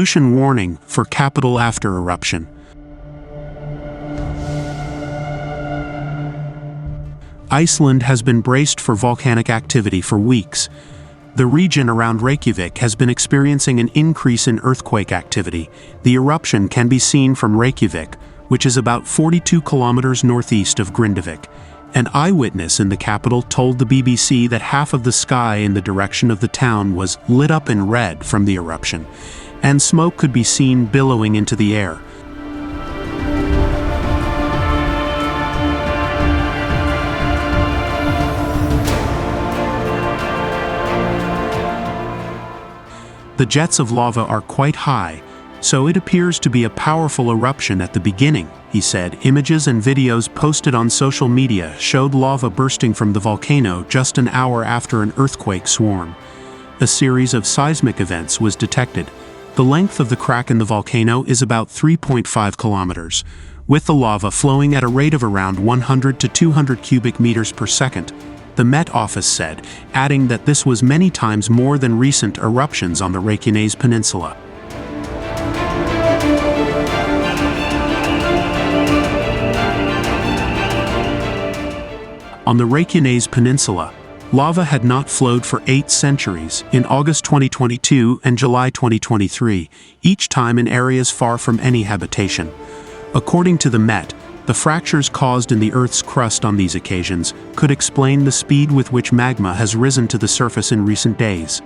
Pollution warning for capital after eruption. Iceland has been braced for volcanic activity for weeks. The region around Reykjavik has been experiencing an increase in earthquake activity. The eruption can be seen from Reykjavik, which is about 42 kilometers northeast of Grindavik. An eyewitness in the capital told the BBC that half of the sky in the direction of the town was lit up in red from the eruption, and smoke could be seen billowing into the air. The jets of lava are quite high, so it appears to be a powerful eruption at the beginning, he said. Images and videos posted on social media showed lava bursting from the volcano just an hour after an earthquake swarm. A series of seismic events was detected. The length of the crack in the volcano is about 3.5 kilometers, with the lava flowing at a rate of around 100 to 200 cubic meters per second. The Met Office said, adding that this was many times more than recent eruptions on the Reykjanes peninsula. On the Reykjanes peninsula, lava had not flowed for 8 centuries, in August 2022 and July 2023, each time in areas far from any habitation. According to the Met, the fractures caused in the Earth's crust on these occasions could explain the speed with which magma has risen to the surface in recent days.